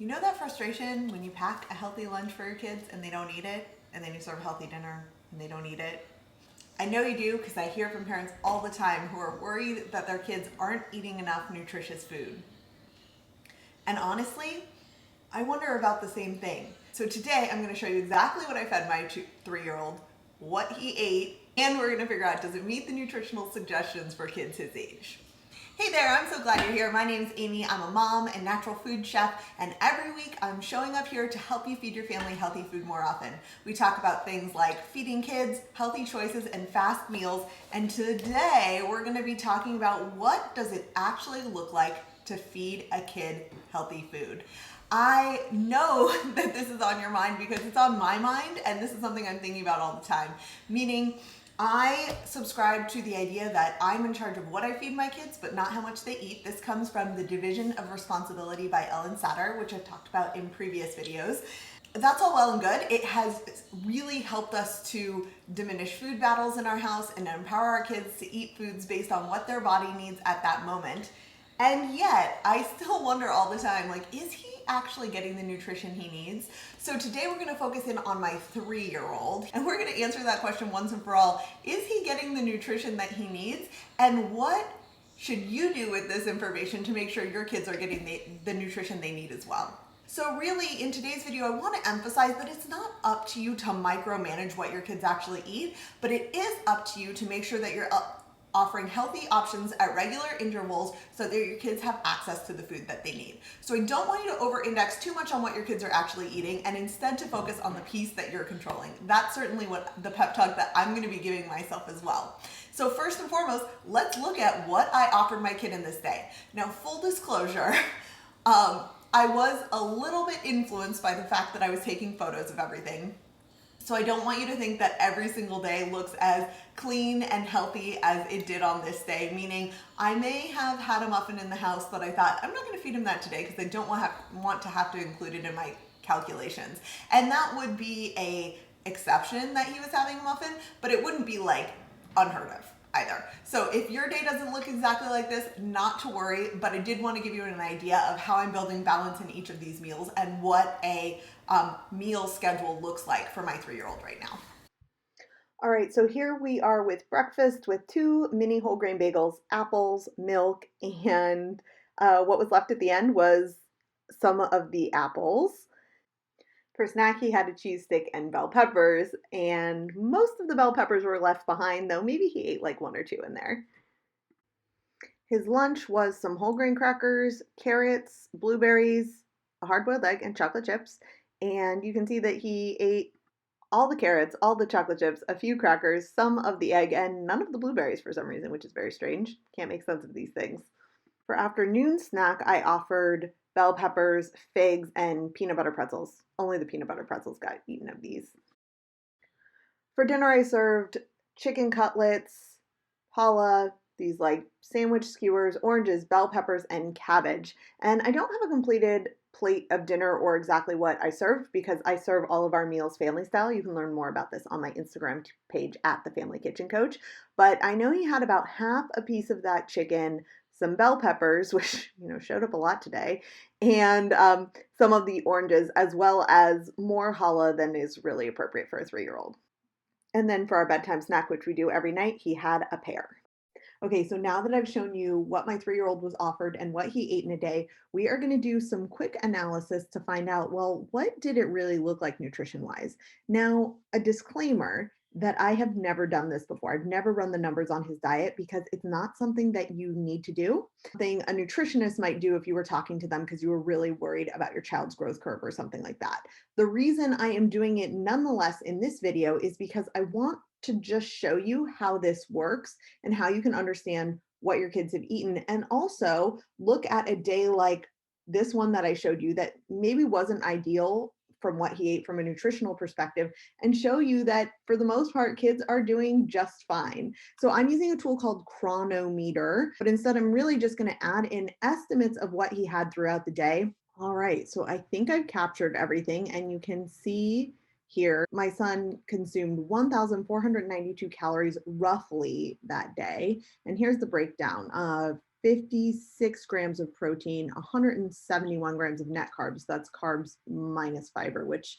You know that frustration when you pack a healthy lunch for your kids and they don't eat it, and then you serve a healthy dinner and they don't eat it? I know you do because I hear from parents all the time who are worried that their kids aren't eating enough nutritious food. And honestly, I wonder about the same thing. So today I'm going to show you exactly what I fed my 3-year-old, what he ate, and we're going to figure out, does it meet the nutritional suggestions for kids his age? Hey there, I'm so glad you're here. My name's Amy. I'm a mom and natural food chef, and every week I'm showing up here to help you feed your family healthy food more often. We talk about things like feeding kids, healthy choices, and fast meals, and today we're going to be talking about what does it actually look like to feed a kid healthy food. I know that this is on your mind because it's on my mind, and this is something I'm thinking about all the time. Meaning, I subscribe to the idea that I'm in charge of what I feed my kids, but not how much they eat. This comes from the Division of Responsibility by Ellen Satter, which I've talked about in previous videos. That's all well and good. It has really helped us to diminish food battles in our house and empower our kids to eat foods based on what their body needs at that moment. And yet, I still wonder all the time, like, is he actually getting the nutrition he needs? So today we're gonna focus in on my 3-year-old, and we're gonna answer that question once and for all. Is he getting the nutrition that he needs? And what should you do with this information to make sure your kids are getting the nutrition they need as well? So really, in today's video, I want to emphasize that it's not up to you to micromanage what your kids actually eat, but it is up to you to make sure that you're offering healthy options at regular intervals so that your kids have access to the food that they need. So I don't want you to over-index too much on what your kids are actually eating and instead to focus on the piece that you're controlling. That's certainly what the pep talk that I'm going to be giving myself as well. So first and foremost, let's look at what I offered my kid in this day. Now, full disclosure, I was a little bit influenced by the fact that I was taking photos of everything. So I don't want you to think that every single day looks as clean and healthy as it did on this day, meaning I may have had a muffin in the house that I thought, I'm not going to feed him that today because I don't want to have to include it in my calculations. And that would be a exception that he was having a muffin, but it wouldn't be like unheard of either. So if your day doesn't look exactly like this, not to worry, but I did want to give you an idea of how I'm building balance in each of these meals and what a meal schedule looks like for my 3-year-old right now. All right, so here we are with breakfast with 2 mini whole grain bagels, apples, milk, and what was left at the end was some of the apples. For snack, he had a cheese stick and bell peppers, and most of the bell peppers were left behind, though maybe he ate like 1 or 2 in there. His lunch was some whole grain crackers, carrots, blueberries, a hard-boiled egg, and chocolate chips. And you can see that he ate all the carrots, all the chocolate chips, a few crackers, some of the egg, and none of the blueberries for some reason, which is very strange. Can't make sense of these things. For afternoon snack, I offered bell peppers, figs, and peanut butter pretzels. Only the peanut butter pretzels got eaten of these. For dinner, I served chicken cutlets, challah, these like sandwich skewers, oranges, bell peppers, and cabbage. And I don't have a completed plate of dinner or exactly what I served because I serve all of our meals family style. You can learn more about this on my Instagram page at the Family Kitchen Coach. But I know he had about half a piece of that chicken, some bell peppers, which showed up a lot today, and some of the oranges, as well as more challah than is really appropriate for a 3-year-old. And then for our bedtime snack, which we do every night, he had a pear. Okay, so now that I've shown you what my 3-year-old was offered and what he ate in a day, we are going to do some quick analysis to find out, well, what did it really look like nutrition-wise? Now, a disclaimer that I have never done this before. I've never run the numbers on his diet because it's not something that you need to do. Something a nutritionist might do if you were talking to them because you were really worried about your child's growth curve or something like that. The reason I am doing it nonetheless in this video is because I want to just show you how this works and how you can understand what your kids have eaten, and also look at a day like this one that I showed you that maybe wasn't ideal from what he ate from a nutritional perspective, and show you that for the most part, kids are doing just fine. So I'm using a tool called Chronometer, but instead I'm really just going to add in estimates of what he had throughout the day. All right, so I think I've captured everything, and you can see here, my son consumed 1,492 calories roughly that day. And here's the breakdown of 56 grams of protein, 171 grams of net carbs. That's carbs minus fiber, which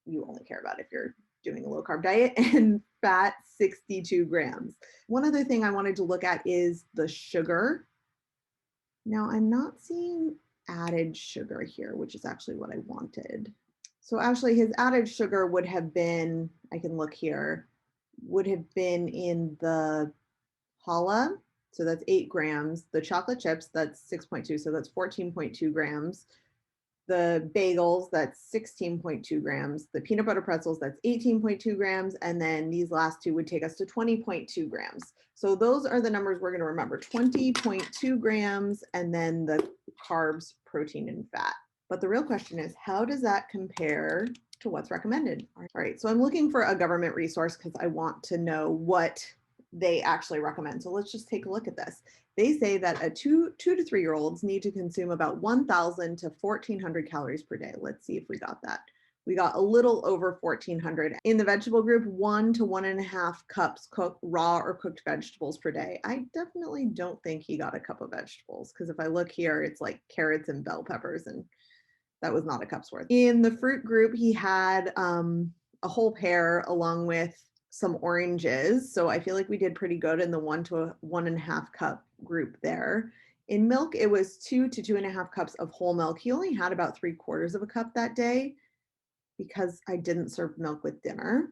you only care about if you're doing a low carb diet, and fat, 62 grams. One other thing I wanted to look at is the sugar. Now I'm not seeing added sugar here, which is actually what I wanted. So actually his added sugar would have been, I can look here, would have been in the challah, so that's 8 grams. The chocolate chips, that's 6.2, so that's 14.2 grams. The bagels, that's 16.2 grams. The peanut butter pretzels, that's 18.2 grams. And then these last two would take us to 20.2 grams. So those are the numbers we're going to remember, 20.2 grams, and then the carbs, protein, and fat. But the real question is, how does that compare to what's recommended? All right, so I'm looking for a government resource because I want to know what they actually recommend. So let's just take a look at this. They say that a 2 to 3 year olds need to consume about 1,000 to 1,400 calories per day. Let's see if we got that. We got a little over 1,400. In the vegetable group, 1 to 1.5 cups cooked raw or cooked vegetables per day. I definitely don't think he got a cup of vegetables, because if I look here, it's like carrots and bell peppers, and that was not a cup's worth. In the fruit group, he had a whole pear along with some oranges. So I feel like we did pretty good in the 1 to 1.5 cup group there. In milk, it was 2 to 2.5 cups of whole milk. He only had about 3/4 of a cup that day because I didn't serve milk with dinner.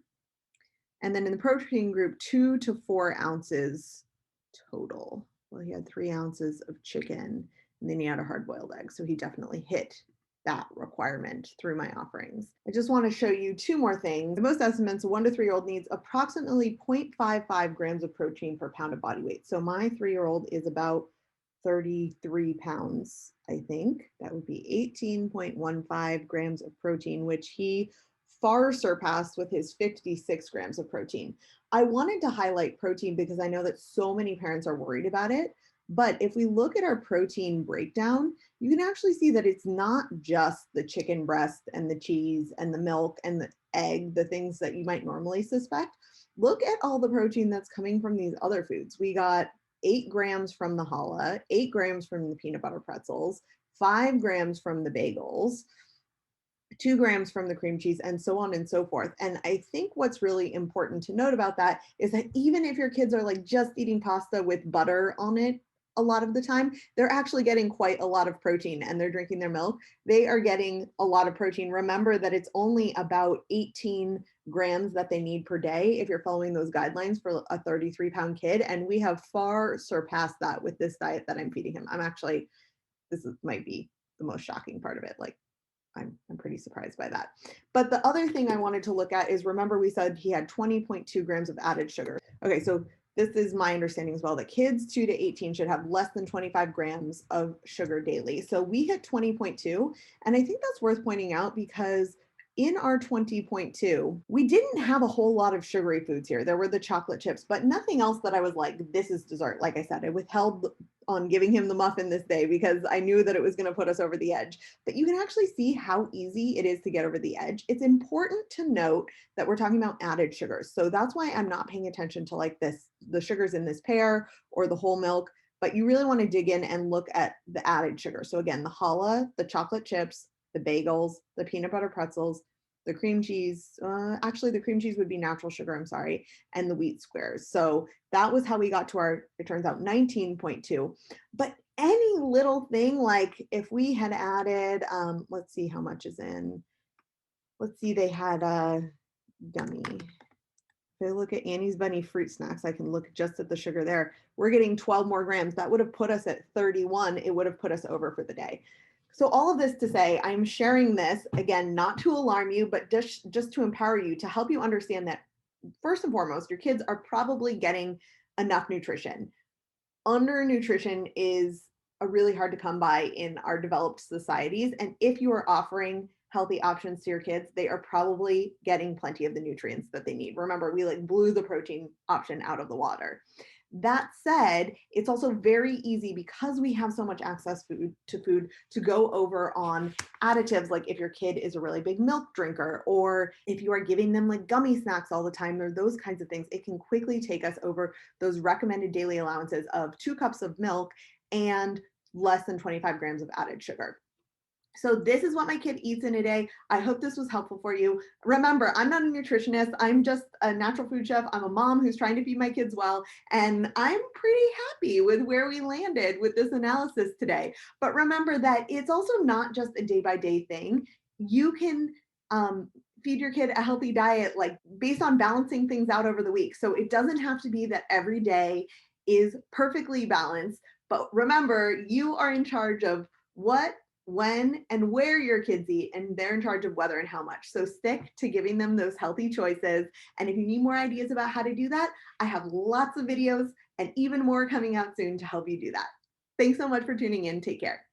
And then in the protein group, 2 to 4 ounces total. Well, he had 3 ounces of chicken, and then he had a hard-boiled egg. So he definitely hit that requirement through my offerings. I just want to show you 2 more things. The most estimates, a 1 to 3-year-old needs approximately 0.55 grams of protein per pound of body weight. So my 3-year-old is about 33 pounds, I think. That would be 18.15 grams of protein, which he far surpassed with his 56 grams of protein. I wanted to highlight protein because I know that so many parents are worried about it. But if we look at our protein breakdown, you can actually see that it's not just the chicken breast and the cheese and the milk and the egg, the things that you might normally suspect. Look at all the protein that's coming from these other foods. We got 8 grams from the challah, 8 grams from the peanut butter pretzels, 5 grams from the bagels, 2 grams from the cream cheese, and so on and so forth. And I think what's really important to note about that is that even if your kids are like just eating pasta with butter on it, a lot of the time, they're actually getting quite a lot of protein, and they're drinking their milk. They are getting a lot of protein. Remember that it's only about 18 grams that they need per day if you're following those guidelines for a 33-pound kid. And we have far surpassed that with this diet that I'm feeding him. Might be the most shocking part of it. Like, I'm pretty surprised by that. But the other thing I wanted to look at is, remember we said he had 20.2 grams of added sugar. Okay, so this is my understanding as well, that kids 2 to 18 should have less than 25 grams of sugar daily. So we hit 20.2, and I think that's worth pointing out because in our 20.2, we didn't have a whole lot of sugary foods here. There were the chocolate chips, but nothing else that I was like, this is dessert. Like I said, I withheld on giving him the muffin this day because I knew that it was going to put us over the edge. But you can actually see how easy it is to get over the edge. It's important to note that we're talking about added sugars. So that's why I'm not paying attention to like the sugars in this pear or the whole milk, but you really want to dig in and look at the added sugar. So again, the challah, the chocolate chips, the bagels, the peanut butter pretzels, the cream cheese, actually the cream cheese would be natural sugar, I'm sorry, and the wheat squares. So that was how we got to our, it turns out, 19.2. But any little thing, like if we had added, let's see how much is in, let's see, they had a gummy. If I look at Annie's Bunny fruit snacks, I can look just at the sugar there. We're getting 12 more grams. That would have put us at 31. It would have put us over for the day. So all of this to say, I'm sharing this, again, not to alarm you, but just to empower you, to help you understand that first and foremost, your kids are probably getting enough nutrition. Undernutrition is a really hard to come by in our developed societies. And if you are offering healthy options to your kids, they are probably getting plenty of the nutrients that they need. Remember, we like blew the protein option out of the water. That said, it's also very easy because we have so much access to food to go over on additives. Like if your kid is a really big milk drinker, or if you are giving them like gummy snacks all the time, or those kinds of things, it can quickly take us over those recommended daily allowances of 2 cups of milk and less than 25 grams of added sugar. So this is what my kid eats in a day. I hope this was helpful for you. Remember, I'm not a nutritionist. I'm just a natural food chef. I'm a mom who's trying to feed my kids well, and I'm pretty happy with where we landed with this analysis today. But remember that it's also not just a day by day thing. You can feed your kid a healthy diet, like based on balancing things out over the week. So it doesn't have to be that every day is perfectly balanced. But remember, you are in charge of what, when, and where your kids eat, and they're in charge of whether and how much. So stick to giving them those healthy choices. And if you need more ideas about how to do that, I have lots of videos and even more coming out soon to help you do that. Thanks so much for tuning in. Take care.